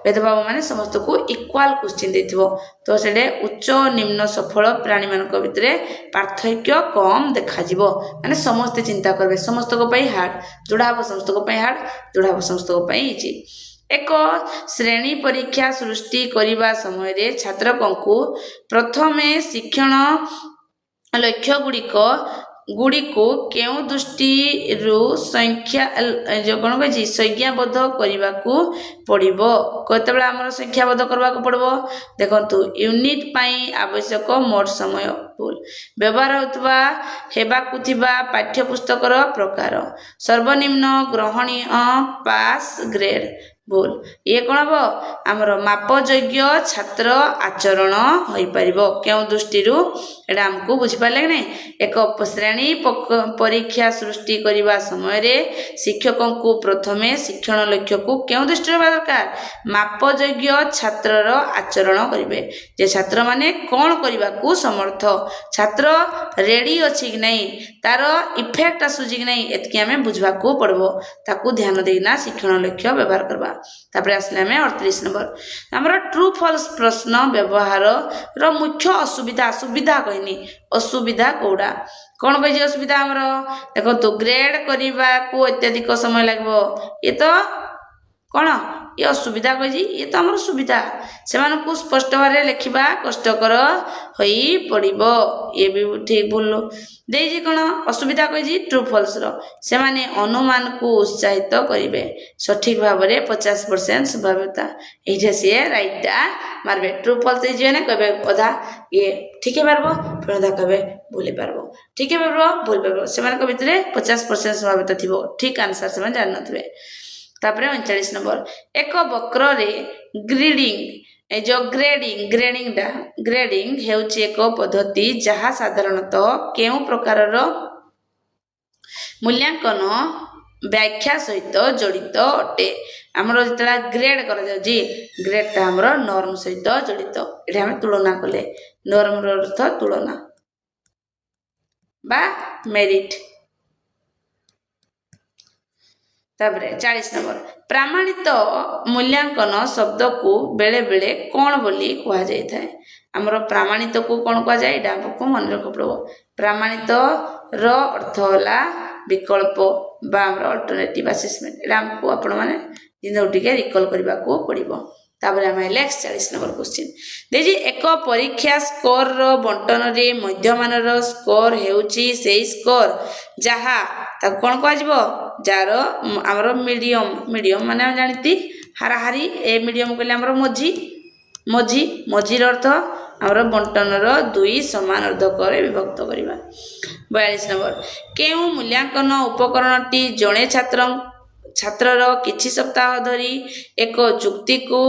S1: ଭେଦଭାବ ମାନେ ସମସ୍ତଙ୍କୁ ଇକ୍ୱାଲ୍ କ୍ୱେଶ୍ଚିନ୍ ଦେଇଥିବ, ତ ସେଠି ଉଚ୍ଚ ଓ ନିମ୍ନ ସଫଳ ପ୍ରାଣୀମାନଙ୍କ ଭିତରେ ପାର୍ଥକ୍ୟ କମ୍ ଦେଖାଯିବ। ମାନେ ସମସ୍ତେ ଚିନ୍ତା କରିବେ ସମସ୍ତଙ୍କ ପାଇଁ ହାର୍ଡ଼, ଯୋଉଟା ହେବ ସମସ୍ତଙ୍କ ପାଇଁ ହାର୍ଡ଼, ଯୋଉଟା ହେବ ସମସ୍ତଙ୍କ ପାଇଁ ଇଜି। ଏକ ଶ୍ରେଣୀ ପରୀକ୍ଷା ସୃଷ୍ଟି କରିବା ସମୟରେ ଛାତ୍ରଙ୍କୁ ପ୍ରଥମେ ଶିକ୍ଷଣ ଲକ୍ଷ୍ୟଗୁଡ଼ିକୁ କେଉଁ ଦୃଷ୍ଟିରୁ ସଂଜ୍ଞାବଦ୍ଧ କରିବାକୁ ପଡ଼ିବ? କେତେବେଳେ ଆମର ସଂଖ୍ୟାବଦ୍ଧ କରିବାକୁ ପଡ଼ିବ? ଦେଖନ୍ତୁ, ୟୁନିଟ୍ ପାଇଁ ଆବଶ୍ୟକ ମୋଟ ସମୟ, ଭୁଲ। ବ୍ୟବହାର ହେବାକୁ ଥିବା ପାଠ୍ୟପୁସ୍ତକର ପ୍ରକାର, ସର୍ବନିମ୍ନ ଗ୍ରହଣୀୟ ପାସ୍ ଗ୍ରେଡ୍, ଭୁଲ। ଇଏ କ'ଣ ହେବ? ଆମର ମାପଯୋଗ୍ୟ ଛାତ୍ର ଆଚରଣ ହୋଇପାରିବ କେଉଁ ଦୃଷ୍ଟିରୁ? ଏଇଟା ଆମକୁ ବୁଝିପାରିଲେ କି ନାହିଁ? ଏକ ଶ୍ରେଣୀ ପରୀକ୍ଷା ସୃଷ୍ଟି କରିବା ସମୟରେ ଶିକ୍ଷକଙ୍କୁ ପ୍ରଥମେ ଶିକ୍ଷଣ ଲକ୍ଷ୍ୟକୁ କେଉଁ ଦୃଷ୍ଟିରୁ ହେବା ଦରକାର? ମାପଯୋଗ୍ୟ ଛାତ୍ରର ଆଚରଣ କରିବେ, ଯେ ଛାତ୍ରମାନେ କ'ଣ କରିବାକୁ ସମର୍ଥ, ଛାତ୍ର ରେଡ଼ି ଅଛି କି ନାହିଁ, ତାର ଇଫେକ୍ଟ ଆସୁଛି କି ନାହିଁ, ଏତିକି ଆମେ ବୁଝିବାକୁ ପଡ଼ିବ। ତାକୁ ଧ୍ୟାନ ଦେଇକିନା ଶିକ୍ଷଣ ଲକ୍ଷ୍ୟ ବ୍ୟବହାର କରିବା। ତାପରେ ଆସିଲେ ଆମେ 38 ନମ୍ବର, ଆମର ଟ୍ରୁ ଫଲ୍ସ ପ୍ରଶ୍ନ ବ୍ୟବହାରର ମୁଖ୍ୟ ସୁବିଧା କହିନି, ଅସୁବିଧା କୋଉଟା? କ'ଣ କହିଛି ଅସୁବିଧା? ଆମର ଦେଖନ୍ତୁ, ଗ୍ରେଡ୍ କରିବାକୁ ଅତ୍ୟଧିକ ସମୟ ଲାଗିବ, ଇଏ ତ କ'ଣ? ଇଏ ଅସୁବିଧା କହିଛି, ଇଏ ତ ଆମର ସୁବିଧା। ସେମାନଙ୍କୁ ସ୍ପଷ୍ଟ ଭାବରେ ଲେଖିବା କଷ୍ଟକର ହୋଇପଡ଼ିବ, ଇଏ ବି ଠିକ୍ ଭୁଲ ଦେଇଛି। କ'ଣ ଅସୁବିଧା କହିଛି? ଟ୍ରୁ ଫଲ୍ସର ସେମାନେ ଅନୁମାନକୁ ଉତ୍ସାହିତ କରିବେ, ସଠିକ୍ ଭାବରେ 50% ସମ୍ଭାବ୍ୟତା। ଏଇଟା ସିଏ ରାଇଟଟା ମାରିବେ। ଟ୍ରୁ ଫଲ୍ସ ହେଇଯିବ ନା କହିବେ ଅଧା ଇଏ ଠିକ୍ ହେଇପାରିବ, ପୁଣି ଅଧା କହିବେ ଭୁଲ ହେଇପାରିବ, ଠିକ୍ ହେଇପାରିବ, ଭୁଲ ହେଇପାରିବ। ସେମାନଙ୍କ ଭିତରେ 50% ସମ୍ଭାବ୍ୟତା ଥିବ, ଠିକ୍ ଆନ୍ସର ସେମାନେ ଜାଣିନଥିବେ। ତାପରେ 39 ନମ୍ବର, ଏକ ବକ୍ରରେ ଗ୍ରେଡିଂ ହେଉଛି ଏକ ପଦ୍ଧତି ଯାହା ସାଧାରଣତଃ କେଉଁ ପ୍ରକାରର ମୂଲ୍ୟାଙ୍କନ ବ୍ୟାଖ୍ୟା ସହିତ ଜଡ଼ିତ ଅଟେ? ଆମର ଯେତେବେଳେ ଗ୍ରେଡ୍ କରାଯାଉଛି, ଗ୍ରେଡ୍ଟା ଆମର ନର୍ମ ସହିତ ଜଡ଼ିତ। ଏଠି ଆମେ ତୁଳନା କଲେ, ନର୍ମର ଅର୍ଥ ତୁଳନା ବା ମେରିଟ୍। ତାପରେ 40 ନମ୍ବର, ପ୍ରାମାଣିତ ମୂଲ୍ୟାଙ୍କନ ଶବ୍ଦକୁ ବେଳେ ବେଳେ କ'ଣ ବୋଲି କୁହାଯାଇଥାଏ? ଆମର ପ୍ରାମାଣିତକୁ କ'ଣ କୁହାଯାଏ? ଏଇଟା ଆମକୁ ମନେ ରଖିବାକୁ ପଡ଼ିବ। ପ୍ରାମାଣିତର ଅର୍ଥ ହେଲା ବିକଳ୍ପ ବା ଆମର ଅଲ୍ଟରନେଟିଭ୍ ଆସେସମେଣ୍ଟ। ଏଇଟା ଆମକୁ ଆପଣମାନେ ଜିନିଷକୁ ଟିକେ ରିକଲ୍ କରିବାକୁ ପଡ଼ିବ। ତାପରେ ଆମେ ହେଲେ 41 ନମ୍ବର କ୍ୱେଶ୍ଚିନ୍ ଦେଇଛି, ଏକ ପରୀକ୍ଷା ସ୍କୋରର ବଣ୍ଟନରେ ମଧ୍ୟମାନର ସ୍କୋର ହେଉଛି ସେଇ ସ୍କୋର ଯାହା ତାକୁ କ'ଣ କୁହାଯିବ? ଯାହାର ଆମର ମିଡ଼ିୟମ୍ ମାନେ ଆମେ ଜାଣିତି ହାରାହାରି, ଏ ମିଡ଼ିୟମ୍ କହିଲେ ଆମର ମଝିର ଅର୍ଥ ଆମର ବଣ୍ଟନର 2 ସମାନ ଅର୍ଦ୍ଧକରେ ବିଭକ୍ତ କରିବା। 42 ନମ୍ବର, କେଉଁ ମୂଲ୍ୟାଙ୍କନ ଉପକରଣଟି ଜଣେ ଛାତ୍ରର କିଛି ସପ୍ତାହ ଧରି ଏକ ଯୁକ୍ତିକୁ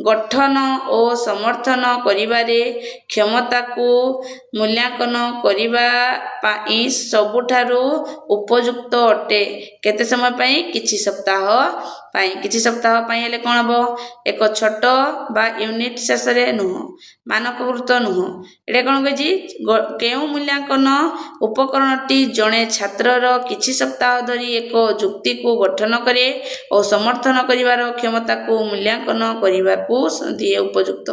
S1: ଗଠନ ଓ ସମର୍ଥନ କରିବାରେ କ୍ଷମତାକୁ ମୂଲ୍ୟାଙ୍କନ କରିବା ପାଇଁ ସବୁଠାରୁ ଉପଯୁକ୍ତ ଅଟେ? କେତେ ସମୟ ପାଇଁ? କିଛି ସପ୍ତାହ ପାଇଁ। କିଛି ସପ୍ତାହ ପାଇଁ ହେଲେ କ'ଣ ହେବ? ଏକ ଛୋଟ ବା ୟୁନିଟ୍ ଶେଷରେ ନୁହଁ, ମାନକକୃତ ନୁହଁ। ଏଇଟା କ'ଣ କହିଛି? କେଉଁ ମୂଲ୍ୟାଙ୍କନ ଉପକରଣଟି ଜଣେ ଛାତ୍ରର କିଛି ସପ୍ତାହ ଧରି ଏକ ଯୁକ୍ତିକୁ ଗଠନ କରେ ଓ ସମର୍ଥନ କରିବାର କ୍ଷମତାକୁ ମୂଲ୍ୟାଙ୍କନ କରିବାକୁ ଦିଏ ଉପଯୁକ୍ତ?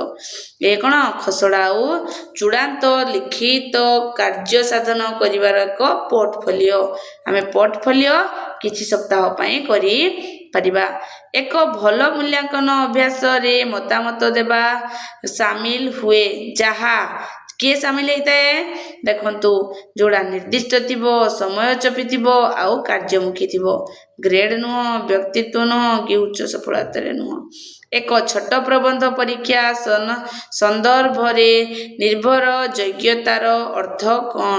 S1: ଏ କ'ଣ? ଖସଡ଼ା ଆଉ ଚୂଡ଼ାନ୍ତ ଲିଖିତ କାର୍ଯ୍ୟ ସାଧନ କରିବାର ଏକ ପୋର୍ଟଫୋଲିଓ। ଆମେ ପୋର୍ଟଫୋଲିଓ କିଛି ସପ୍ତାହ ପାଇଁ କରିପାରିବା। ଏକ ଭଲ ମୂଲ୍ୟାଙ୍କନ ଅଭ୍ୟାସରେ ମତାମତ ଦେବା ସାମିଲ ହୁଏ, ଯାହା କିଏ ସାମିଲ ହେଇଥାଏ? ଦେଖନ୍ତୁ, ଯୋଉଟା ନିର୍ଦ୍ଦିଷ୍ଟ ଥିବ, ସମୟ ଚପିଥିବ ଆଉ କାର୍ଯ୍ୟମୁଖୀ ଥିବ। ଗ୍ରେଡ୍ ନୁହଁ, ବ୍ୟକ୍ତିତ୍ୱ ନୁହଁ କି ଉଚ୍ଚ ସଫଳତାରେ ନୁହଁ। ଏକ ଛୋଟ ପ୍ରବନ୍ଧ ପରୀକ୍ଷା ସନ୍ଦର୍ଭରେ ନିର୍ଭର ଯୋଗ୍ୟତାର ଅର୍ଥ କ'ଣ?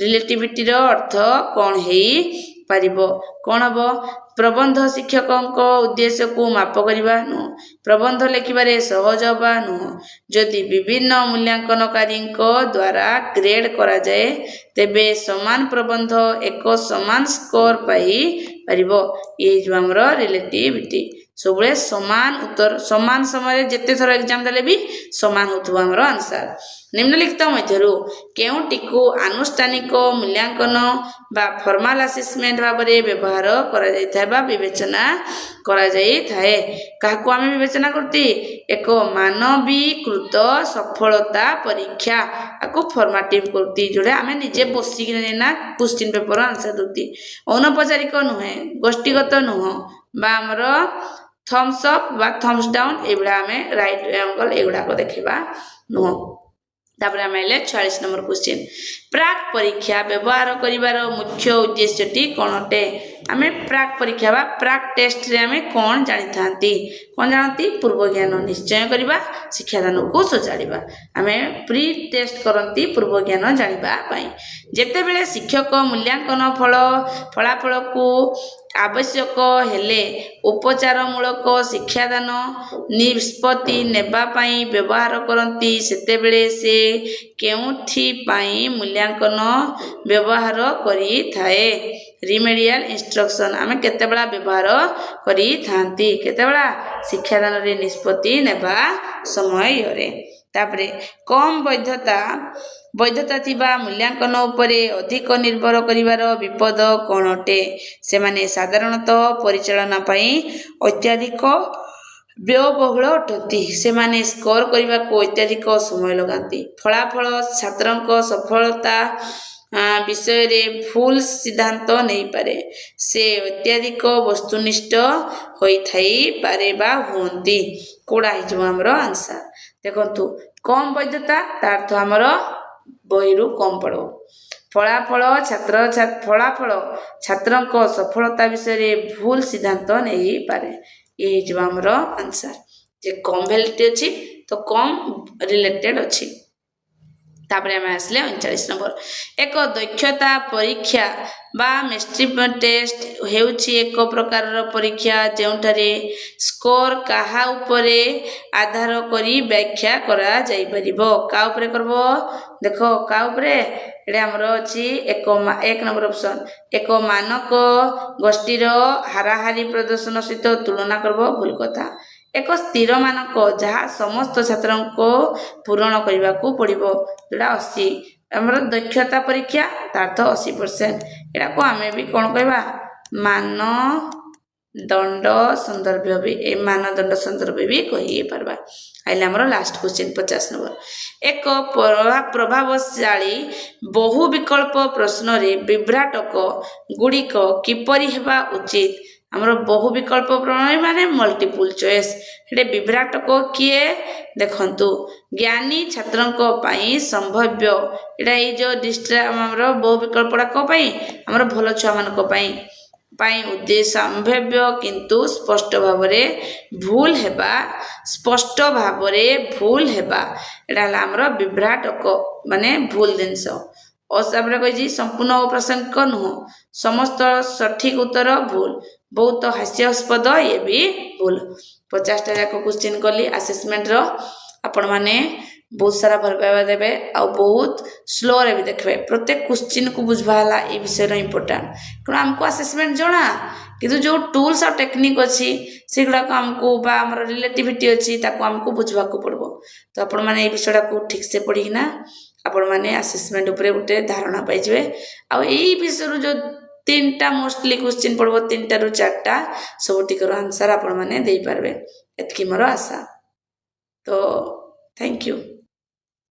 S1: ରିଲେଟିଭିଟିର ଅର୍ଥ କ'ଣ ହେଇପାରିବ? କ'ଣ ହେବ? ପ୍ରବନ୍ଧ ଶିକ୍ଷକଙ୍କ ଉଦ୍ଦେଶ୍ୟକୁ ମାପ କରିବା ନୁହଁ। ପ୍ରବନ୍ଧ ଲେଖିବାରେ ସହଜ ହେବା ନୁହଁ। ଯଦି ବିଭିନ୍ନ ମୂଲ୍ୟାଙ୍କନକାରୀଙ୍କ ଦ୍ୱାରା ଗ୍ରେଡ୍ କରାଯାଏ ତେବେ ସମାନ ପ୍ରବନ୍ଧ ଏକ ସମାନ ସ୍କୋର ପାଇପାରିବ। ଇଏ ଯେଉଁ ଆମର ରିଲେଟିଭିଟି। ସବୁବେଳେ ସମାନ ଉତ୍ତର ସମାନ ସମୟରେ ଯେତେ ଥର ଏକ୍ଜାମ୍ ଦେଲେ ବି ସମାନ ହେଉଥିବ ଆମର ଆନ୍ସର। ନିମ୍ନଲିଖିତ ମଧ୍ୟରୁ କେଉଁଟିକୁ ଆନୁଷ୍ଠାନିକ ମୂଲ୍ୟାଙ୍କନ ବା ଫର୍ମାଲ ଆସେସମେଣ୍ଟ ଭାବରେ ବ୍ୟବହାର କରାଯାଇଥାଏ ବା ବିବେଚନା କରାଯାଇଥାଏ? କାହାକୁ ଆମେ ବିବେଚନା କରୁଛି? ଏକ ମାନବୀକୃତ ସଫଳତା ପରୀକ୍ଷା। ଆକୁ ଫର୍ମାଟିଭ କରୁଛି, ଯୋଉଟା ଆମେ ନିଜେ ବସିକି ନା କ୍ୱେଶ୍ଚିନ୍ ପେପର ଆନ୍ସର ଦେଉଛି। ଅନୌପଚାରିକ ନୁହେଁ, ଗୋଷ୍ଠୀଗତ ନୁହଁ, ବା ଆମର ଥମ୍ସ ଅପ୍ ବା ଥମ୍ସ ଡାଉନ୍ ଏଇଗୁଡ଼ା ଆମେ ରାଇଟ୍ ଆଙ୍ଗଲ ଏଗୁଡ଼ାକ ଦେଖିବା ନୁହଁ। ତାପରେ ଆମେ ହେଲେ 46 ନମ୍ବର କ୍ୱେଶ୍ଚିନ୍। ପ୍ରାକ୍ ପରୀକ୍ଷା ବ୍ୟବହାର କରିବାର ମୁଖ୍ୟ ଉଦ୍ଦେଶ୍ୟଟି କ'ଣ ଅଟେ? ଆମେ ପ୍ରାକ୍ ପରୀକ୍ଷା ବା ପ୍ରାକ୍ ଟେଷ୍ଟରେ ଆମେ କ'ଣ ଜାଣିଥାନ୍ତି? କ'ଣ ଜାଣନ୍ତି? ପୂର୍ବ ଜ୍ଞାନ ନିଶ୍ଚୟ କରିବା, ଶିକ୍ଷାଦାନକୁ ସଜାଡ଼ିବା। ଆମେ ପ୍ରି ଟେଷ୍ଟ କରନ୍ତି ପୂର୍ବ ଜ୍ଞାନ ଜାଣିବା ପାଇଁ। ଯେତେବେଳେ ଶିକ୍ଷକ ମୂଲ୍ୟାଙ୍କନ ଫଳାଫଳକୁ ଆବଶ୍ୟକ ହେଲେ ଉପଚାରମୂଳକ ଶିକ୍ଷାଦାନ ନିଷ୍ପତ୍ତି ନେବା ପାଇଁ ବ୍ୟବହାର କରନ୍ତି, ସେତେବେଳେ ସେ କେଉଁଥିପାଇଁ ମୂଲ୍ୟାଙ୍କନ ବ୍ୟବହାର କରିଥାଏ? ରିମେଡ଼ିଆଲ ଇନଷ୍ଟ୍ରକ୍ସନ୍ ଆମେ କେତେବେଳେ ବ୍ୟବହାର କରିଥାନ୍ତି? କେତେବେଳେ? ଶିକ୍ଷାଦାନରେ ନିଷ୍ପତ୍ତି ନେବା ସମୟରେ। ତାପରେ କମ୍ ବୈଧତା ଥିବା ମୂଲ୍ୟାଙ୍କନ ଉପରେ ଅଧିକ ନିର୍ଭର କରିବାର ବିପଦ କ'ଣ ଅଟେ? ସେମାନେ ସାଧାରଣତଃ ପରିଚାଳନା ପାଇଁ ଅତ୍ୟଧିକ ବ୍ୟୟବହୁଳ ଅଟନ୍ତି। ସେମାନେ ସ୍କୋର କରିବାକୁ ଅତ୍ୟଧିକ ସମୟ ଲଗାନ୍ତି। ଫଳାଫଳ ଛାତ୍ରଙ୍କ ସଫଳତା ବିଷୟରେ ଭୁଲ ସିଦ୍ଧାନ୍ତ ନେଇପାରେ। ସେ ଅତ୍ୟଧିକ ବସ୍ତୁନିଷ୍ଠ ହୋଇଥାଇପାରେ ବା ହୁଅନ୍ତି। କୋଉଟା ହେଇଯିବ ଆମର ଆନ୍ସର? ଦେଖନ୍ତୁ, କମ୍ ବୈଧତା ତା ଅର୍ଥ ଆମର ବହିରୁ କମ୍ ପଢ଼ିବ। ଫଳାଫଳ ଛାତ୍ରଙ୍କ ସଫଳତା ବିଷୟରେ ଭୁଲ ସିଦ୍ଧାନ୍ତ ନେଇପାରେ। ଇଏ ହେଇଯିବ ଆମର ଆନ୍ସର। ଯେ କମ୍ ଭ୍ୟାଲିଡିଟି ଅଛି ତ କମ୍ ରିଲେଟେଡ୍ ଅଛି। ତାପରେ ଆମେ ଆସିଲେ 39 ନମ୍ବର। ଏକ ଦକ୍ଷତା ପରୀକ୍ଷା ବା ମେଟ୍ରିକ୍ ଟେଷ୍ଟ ହେଉଛି ଏକ ପ୍ରକାରର ପରୀକ୍ଷା ଯେଉଁଠାରେ ସ୍କୋର କାହା ଉପରେ ଆଧାର କରି ବ୍ୟାଖ୍ୟା କରାଯାଇପାରିବ। କାହା ଉପରେ କରିବ? ଦେଖ କାହା ଉପରେ? ଏଇଟା ଆମର ଅଛି ଏକ ନମ୍ବର ଅପସନ୍। ଏକ ମାନକ ଗୋଷ୍ଠୀର ହାରାହାରି ପ୍ରଦର୍ଶନ ସହିତ ତୁଳନା କରିବ। ଭୁଲ କଥା। ଏକ ସ୍ଥିର ମାନକ ଯାହା ସମସ୍ତ ଛାତ୍ରଙ୍କୁ ପୂରଣ କରିବାକୁ ପଡ଼ିବ, ଯେଉଁଟା 80। ଆମର ଦକ୍ଷତା ପରୀକ୍ଷା ତା ଅର୍ଥ 80%। ଏଟାକୁ ଆମେ ବି କ'ଣ କହିବା? ମାନଦଣ୍ଡ ସନ୍ଦର୍ଭ ବି କହିପାରିବା। ଆଇଲେ ଆମର ଲାଷ୍ଟ କ୍ୱେଶ୍ଚିନ୍ 50 ନମ୍ବର। ଏକ ପ୍ରଭାବଶାଳୀ ବହୁ ବିକଳ୍ପ ପ୍ରଶ୍ନରେ ବିଭ୍ରାଟକ ଗୁଡ଼ିକ କିପରି ହେବା ଉଚିତ? ଆମର ବହୁ ବିକଳ୍ପ ପ୍ରଣାଳୀ ମାନେ ମଲ୍ଟିପୁଲ ଚଏସ୍। ସେଠି ବିଭ୍ରାଟକ କିଏ? ଦେଖନ୍ତୁ, ଜ୍ଞାନୀ ଛାତ୍ରଙ୍କ ପାଇଁ ସମ୍ଭାବ୍ୟ। ଏଇଟା ଏଇ ଯେଉଁ ଆମର ବହୁ ବିକଳ୍ପଟା କ'ଣ ପାଇଁ? ଆମର ଭଲ ଛୁଆମାନଙ୍କ ପାଇଁ ଉଦ୍ଦେଶ୍ୟ ସମ୍ଭାବ୍ୟ କିନ୍ତୁ ସ୍ପଷ୍ଟ ଭାବରେ ଭୁଲ ହେବା। ଏଇଟା ହେଲା ଆମର ବିଭ୍ରାଟକ ମାନେ ଭୁଲ ଜିନିଷ। ତାପରେ କହିଛି ସମ୍ପୂର୍ଣ୍ଣ ଅପ୍ରାସଙ୍ଗିକ ନୁହଁ। ସମସ୍ତ ସଠିକ ଉତ୍ତର ଭୁଲ। ବହୁତ ହାସ୍ୟାସ୍ପଦ, ଇଏ ବି ଭୁଲ। 50ଟା ଯାକ କ୍ୱେଶ୍ଚିନ୍ କଲି ଆସେସମେଣ୍ଟର। ଆପଣମାନେ ବହୁତ ସାରା ଭଲ ପାଇବା ଦେବେ ଆଉ ବହୁତ ସ୍ଲୋରେ ବି ଦେଖିବେ। ପ୍ରତ୍ୟେକ କ୍ୱେଶ୍ଚିନ୍କୁ ବୁଝବା ହେଲା ଏ ବିଷୟର ଇମ୍ପୋର୍ଟାଣ୍ଟ। କାରଣ ଆମକୁ ଆସେସମେଣ୍ଟ ଜଣା, କିନ୍ତୁ ଯେଉଁ ଟୁଲ୍ସ ଆଉ ଟେକ୍ନିକ୍ ଅଛି ସେଗୁଡ଼ାକ ଆମକୁ ବା ଆମର ରିଲେଟିଭିଟି ଅଛି ତାକୁ ଆମକୁ ବୁଝିବାକୁ ପଡ଼ିବ। ତ ଆପଣମାନେ ଏଇ ବିଷୟଟାକୁ ଠିକ୍ସେ ପଢ଼ିକିନା ଆପଣମାନେ ଆସେସମେଣ୍ଟ ଉପରେ ଗୋଟେ ଧାରଣା ପାଇଯିବେ। ଆଉ ଏଇ ବିଷୟରୁ ଯେଉଁ 3ଟା ମୋଷ୍ଟଲି କ୍ୱେଶ୍ଚିନ୍ ପଡ଼ିବ, 3ଟାରୁ 4ଟା ସବୁଟିକର ଆନ୍ସର ଆପଣମାନେ ଦେଇପାରିବେ। ଏତିକି ମୋର ଆଶା। ତ ଥ୍ୟାଙ୍କ ୟୁ।